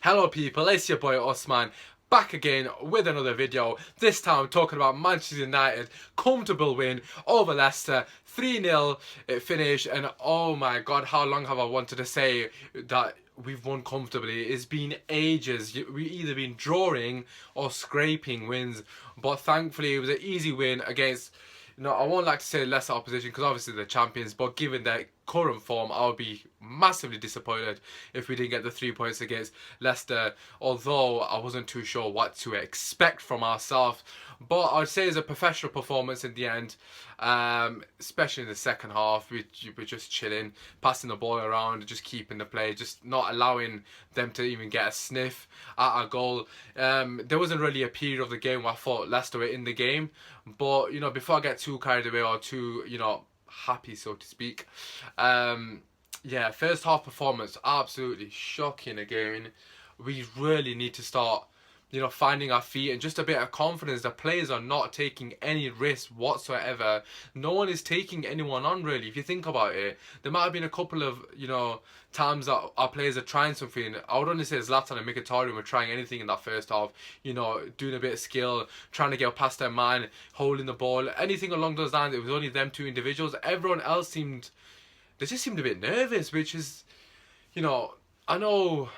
Hello people, it's your boy Osman, back again with another video. This time talking about Manchester United, comfortable win over Leicester, 3-0 it finished, and oh my god, how long have I wanted to say that we've won comfortably. It's been ages. We've either been drawing or scraping wins, but thankfully it was an easy win against, I won't like to say lesser opposition because obviously they're champions, but given their current form, I would be massively disappointed if we didn't get the 3 points against Leicester, although I wasn't too sure what to expect from ourselves. But I'd say it's a professional performance in the end, especially in the second half. We were just chilling, passing the ball around, just keeping the play, just not allowing them to even get a sniff at our goal. There wasn't really a period of the game where I thought Leicester were in the game, but before I get too carried away or too happy, so to speak, yeah, first half performance absolutely shocking again. We really need to start finding our feet and just a bit of confidence. The players are not taking any risks whatsoever. No one is taking anyone on, really. If you think about it, there might have been a couple of times that our players are trying something. I would only say Zlatan and Mkhitaryan were trying anything in that first half, doing a bit of skill, trying to get past their man, holding the ball, anything along those lines. It was only them two individuals. Everyone else they just seemed a bit nervous, which is, I know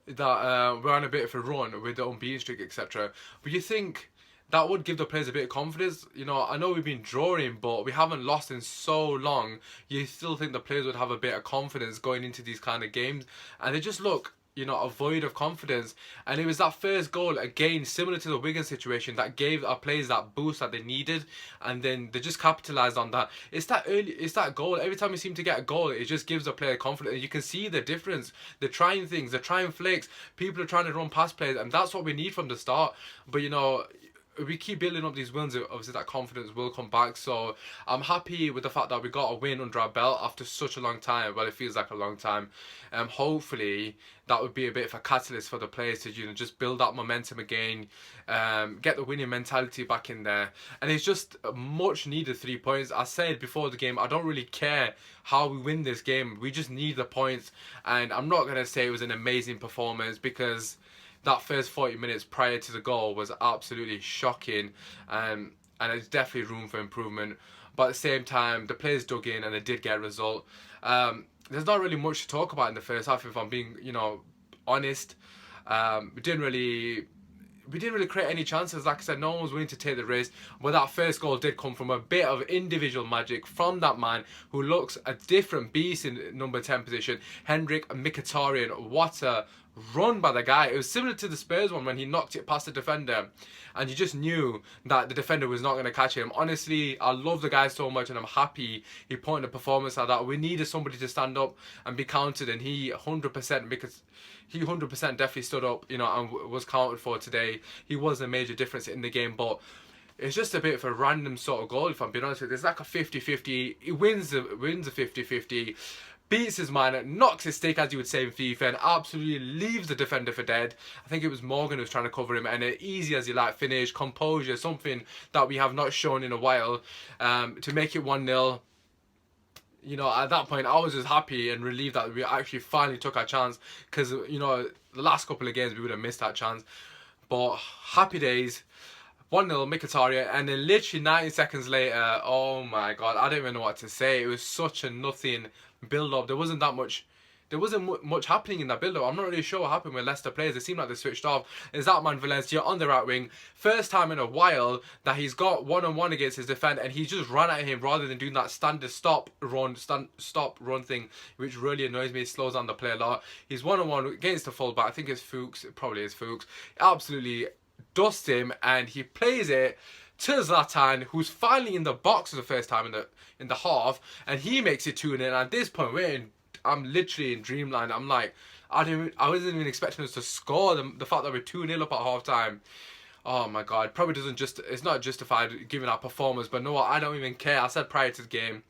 that we're on a bit of a run with the unbeaten streak, etc. But you think that would give the players a bit of confidence? I know we've been drawing, but we haven't lost in so long. You still think the players would have a bit of confidence going into these kind of games, and they just look a void of confidence. And it was that first goal, again, similar to the Wigan situation, that gave our players that boost that they needed, and then they just capitalised on that. It's that goal. Every time we seem to get a goal, it just gives the player confidence. And you can see the difference. They're trying things, they're trying flicks, people are trying to run past players, and that's what we need from the start. But we keep building up these wins, obviously that confidence will come back. So I'm happy with the fact that we got a win under our belt after such a long time. Well, it feels like a long time. Hopefully that would be a bit of a catalyst for the players to just build that momentum again, get the winning mentality back in there. And it's just a much needed 3 points. I said before the game, I don't really care how we win this game, we just need the points. And I'm not going to say it was an amazing performance, because that first 40 minutes prior to the goal was absolutely shocking, and there's definitely room for improvement. But at the same time, the players dug in and they did get a result. There's not really much to talk about in the first half, if I'm being honest. We didn't really create any chances. Like I said, no one was willing to take the risk. But that first goal did come from a bit of individual magic from that man who looks a different beast in number 10 position, Henrik Mkhitaryan. What a run by the guy. It was similar to the Spurs one when he knocked it past the defender, and you just knew that the defender was not going to catch him. Honestly, I love the guy so much, and I'm happy he put in a performance like that. We needed somebody to stand up and be counted, and he 100%, because he 100% definitely stood up, and was counted for today. He was a major difference in the game, but it's just a bit of a random sort of goal, if I'm being honest with you. It's like a 50-50. He wins a 50-50. Beats his man, knocks his stick, as you would say in FIFA, and absolutely leaves the defender for dead. I think it was Morgan who was trying to cover him, and an easy as you like finish, composure, something that we have not shown in a while, to make it 1-0. At that point, I was just happy and relieved that we actually finally took our chance, because, the last couple of games we would have missed that chance. But happy days. 1-0 Mkhitaryan, and then literally 90 seconds later, oh my god, I don't even know what to say. It was such a nothing build-up. There wasn't much happening in that build-up. I'm not really sure what happened with Leicester players. It seemed like they switched off. Is that man Valencia on the right wing? First time in a while that he's got one-on-one against his defender, and he just ran at him rather than doing that standard stop run thing, which really annoys me. It slows down the play a lot. He's one-on-one against the fullback. I think it's Fuchs. It probably is Fuchs. Absolutely dusts him, and he plays it to Zlatan, who's finally in the box for the first time in the half, and he makes it 2-0. And at this point, I'm literally in dreamland. I'm like, I wasn't even expecting us to score. The fact that we're 2-0 up at half time, oh my god, probably it's not justified given our performance. But no, I don't even care. I said prior to the game,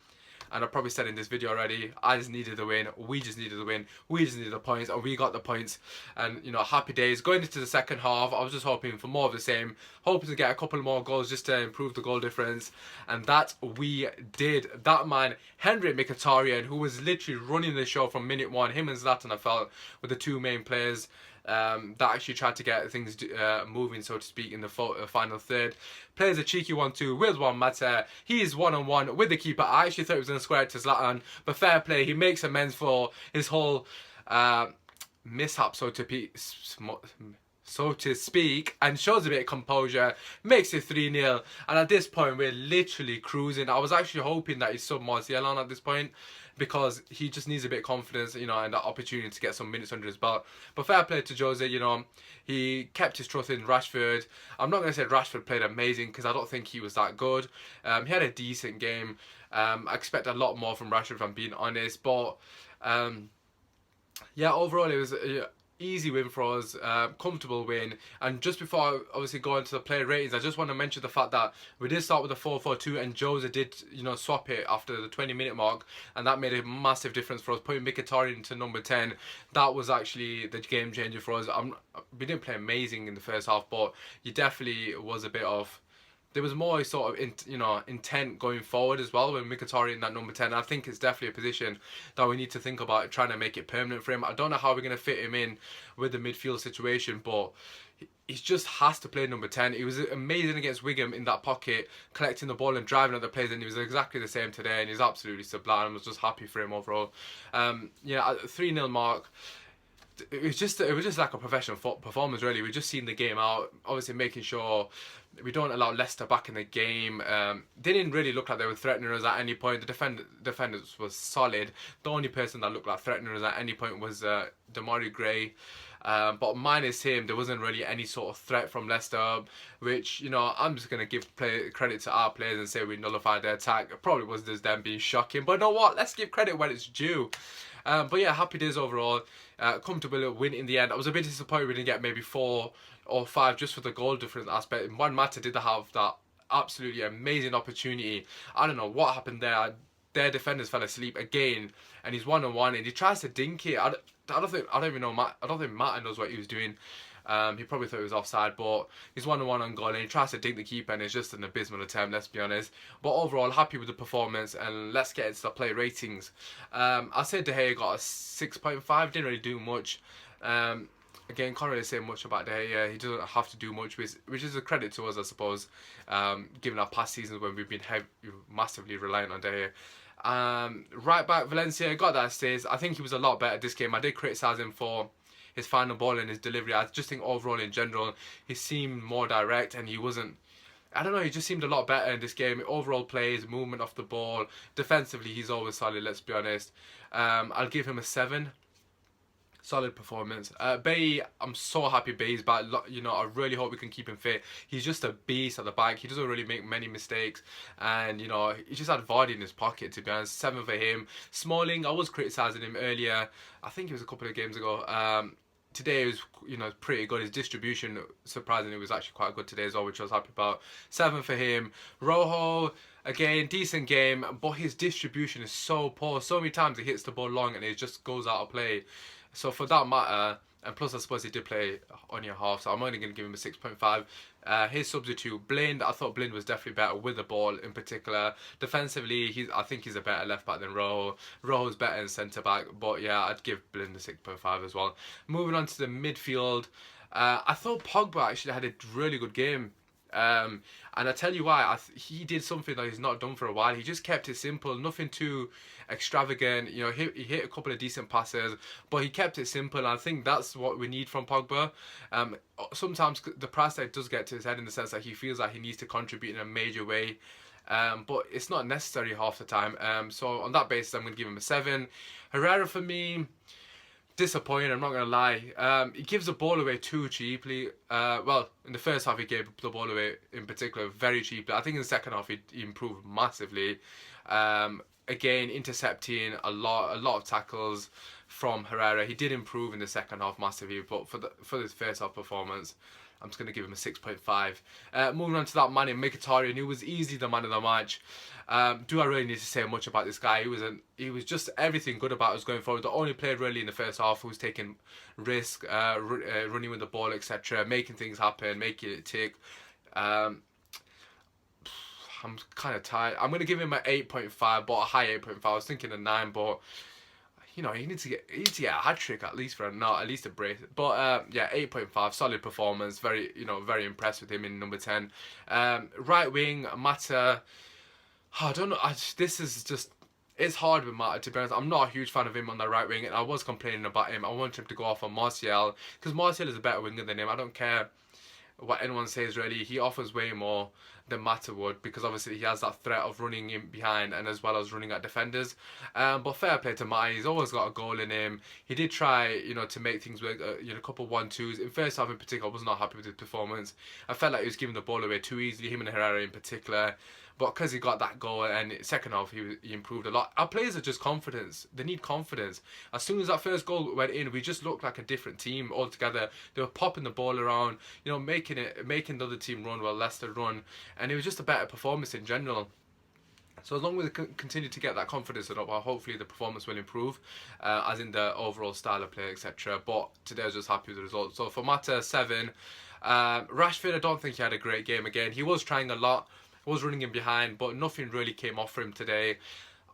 and I probably said in this video already, I just needed the win. We just needed the win. We just needed the points, and we got the points. And you know, happy days. Going into the second half, I was just hoping for more of the same, hoping to get a couple more goals just to improve the goal difference, and that we did. That man, Henrik Mkhitaryan, who was literally running the show from minute one, him and Zlatan, I felt, were the two main players that actually tried to get things moving, so to speak, in the final third. Plays a cheeky 1-2 with Juan Mata. He is one-on-one with the keeper. I actually thought he was going to square it to Zlatan, but fair play. He makes amends for his whole mishap, so to speak, and shows a bit of composure, makes it 3-0, and at this point we're literally cruising. I was actually hoping that he subbed Martial on at this point, because he just needs a bit of confidence, you know, and that opportunity to get some minutes under his belt. But fair play to Jose, you know, he kept his trust in Rashford. I'm not going to say Rashford played amazing, because I don't think he was that good. He had a decent game. I expect a lot more from Rashford, if I'm being honest, but yeah, overall it was easy win for us, comfortable win. And just before I obviously go into the player ratings, I just want to mention the fact that we did start with a 4-4-2, and Jose did, you know, swap it after the 20-minute mark, and that made a massive difference for us. Putting Mkhitaryan into number 10, that was actually the game changer for us. We didn't play amazing in the first half, but you definitely was a bit of, there was more sort of intent going forward as well when Mkhitaryan that number 10. I think it's definitely a position that we need to think about trying to make it permanent for him. I don't know how we're going to fit him in with the midfield situation, but he just has to play number 10. He was amazing against Wigan in that pocket, collecting the ball and driving at the players, and he was exactly the same today, and he's absolutely sublime. I was just happy for him overall. Yeah, at 3-0 mark, it was just like a professional performance, really. We just seen the game out, obviously making sure we don't allow Leicester back in the game. They didn't really look like they were threatening us at any point. The defenders was solid. The only person that looked like threatening us at any point was Demarai Gray. But minus him, there wasn't really any sort of threat from Leicester, which, you know, I'm just going to give credit to our players and say we nullified their attack. It probably was just them being shocking, but you know what? Let's give credit when it's due. But yeah, happy days overall. Comfortable win in the end. I was a bit disappointed we didn't get maybe 4 or 5 just for the goal difference aspect. Juan Mata did have that absolutely amazing opportunity. I don't know what happened there. Their defenders fell asleep again, and he's one-on-one, and he tries to dink it. I don't think Mata knows what he was doing. He probably thought it was offside, but he's one-on-one on goal, and he tries to dink the keeper, and it's just an abysmal attempt, let's be honest. But overall, happy with the performance, and let's get into the play ratings. I said De Gea got a 6.5, didn't really do much. Again, can't really say much about De Gea. He doesn't have to do much, which is a credit to us, I suppose, given our past seasons when we've been massively reliant on De Gea. Right back, Valencia got that assist. I think he was a lot better this game. I did criticise him for his final ball and his delivery. I just think overall in general, he seemed more direct, and he wasn't, I don't know, he just seemed a lot better in this game. Overall plays, movement off the ball. Defensively, he's always solid, let's be honest. I'll give him a 7. Solid performance. Bailly, I'm so happy Bailly's back. You know, I really hope we can keep him fit. He's just a beast at the back. He doesn't really make many mistakes, and you know, he just had Vardy in his pocket, to be honest. 7 for him. Smalling, I was criticising him earlier. I think it was a couple of games ago. Today was, you know, pretty good. His distribution, surprisingly, was actually quite good today as well, which I was happy about. 7 for him. Rojo, again, decent game, but his distribution is so poor. So many times he hits the ball long and it just goes out of play. So for that matter, and plus I suppose he did play only a half, so I'm only going to give him a 6.5. His substitute, Blind, I thought Blind was definitely better with the ball in particular. Defensively, I think he's a better left back than Rojo. Rojo's better in centre back, but yeah, I'd give Blind a 6.5 as well. Moving on to the midfield, I thought Pogba actually had a really good game. And I tell you why, he did something that he's not done for a while. He just kept it simple, nothing too extravagant. You know, he hit a couple of decent passes, but he kept it simple, and I think that's what we need from Pogba. Sometimes the price tag does get to his head in the sense that he feels like he needs to contribute in a major way, but it's not necessary half the time. So on that basis, I'm going to give him a 7. Herrera, for me, disappointing, I'm not going to lie. He gives the ball away too cheaply. Well, in the first half he gave the ball away in particular very cheaply. I think in the second half he improved massively. Again, intercepting a lot of tackles, from Herrera. He did improve in the second half massively, but for his first half performance, I'm just going to give him a 6.5. Moving on to that man in Mkhitaryan, who was easily the man of the match. Do I really need to say much about this guy? He was just everything good about us going forward. The only player really in the first half who was taking risk, running with the ball, etc., making things happen, making it tick. I'm kind of tired. I'm going to give him an 8.5, but a high 8.5. I was thinking a 9, but you know, he needs to get a hat trick at least at least a brace. But yeah, 8.5, solid performance. Very very impressed with him in number 10. Right wing Mata. I don't know. This is just, it's hard with Mata, to be honest. I'm not a huge fan of him on the right wing, and I was complaining about him. I want him to go off on Martial, because Martial is a better winger than him. I don't care what anyone says, really. He offers way more than Mata would, because obviously he has that threat of running in behind and as well as running at defenders. But fair play to Mata. He's always got a goal in him. He did try, to make things work. A couple 1-2s in first half in particular. I was not happy with his performance. I felt like he was giving the ball away too easily. Him and Herrera in particular. But because he got that goal, and second half he improved a lot. Our players are just confidence. They need confidence. As soon as that first goal went in, we just looked like a different team altogether. They were popping the ball around, making the other team run while Leicester run, and it was just a better performance in general. So as long as we continue to get that confidence up, hopefully the performance will improve, as in the overall style of play, etc. But today I was just happy with the result. So for Mata, 7. Rashford, I don't think he had a great game again. He was trying a lot. Was running in behind, but nothing really came off for him today.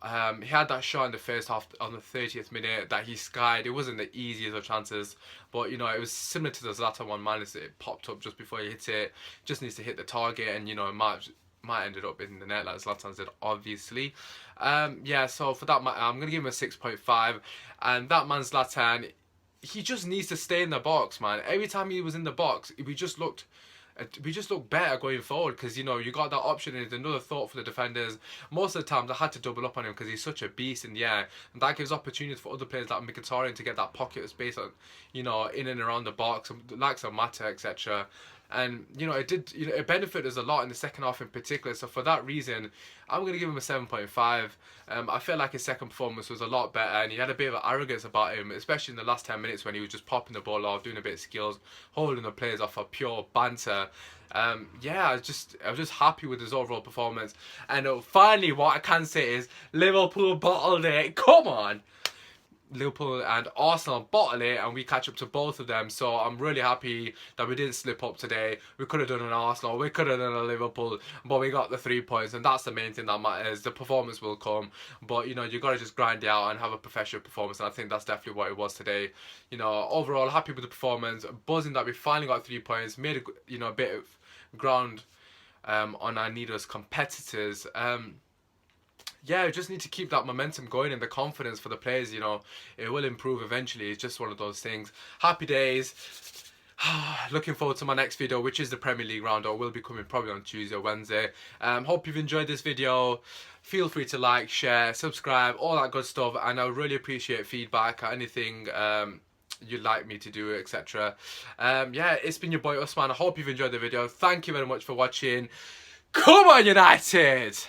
He had that shot in the first half on the 30th minute that he skied. It wasn't the easiest of chances, but it was similar to the Zlatan one. Minus it popped up just before he hit it. Just needs to hit the target, and it might ended up in the net like Zlatan did, obviously. Yeah, so for that, I'm gonna give him a 6.5. And that man Zlatan, he just needs to stay in the box, man. Every time he was in the box, we just looked better going forward, because you got that option, and it's another thought for the defenders. Most of the times I had to double up on him because he's such a beast in the air, and that gives opportunities for other players like Mkhitaryan to get that pocket of space on, in and around the box, like some Mata, etc. And it benefited us a lot in the second half in particular. So for that reason, I'm going to give him a 7.5. I felt like his second performance was a lot better, and he had a bit of arrogance about him, especially in the last 10 minutes when he was just popping the ball off, doing a bit of skills, holding the players off for pure banter. Yeah, I was just happy with his overall performance. And finally, what I can say is Liverpool bottled it. Come on. Liverpool and Arsenal bottle it, and we catch up to both of them. So I'm really happy that we didn't slip up today. We could have done an Arsenal, we could have done a Liverpool, but we got the 3 points, and that's the main thing that matters. The performance will come, but you got to just grind it out and have a professional performance, and I think that's definitely what it was today. Overall happy with the performance, buzzing that we finally got 3 points, made a bit of ground on our needless competitors. Yeah, we just need to keep that momentum going and the confidence for the players. It will improve eventually. It's just one of those things. Happy days. Looking forward to my next video, which is the Premier League roundup. Will be coming probably on Tuesday or Wednesday. Hope you've enjoyed this video. Feel free to like, share, subscribe, all that good stuff, and I really appreciate feedback or anything you'd like me to do, etc. Yeah, it's been your boy Usman. I hope you've enjoyed the video. Thank you very much for watching. Come on, United!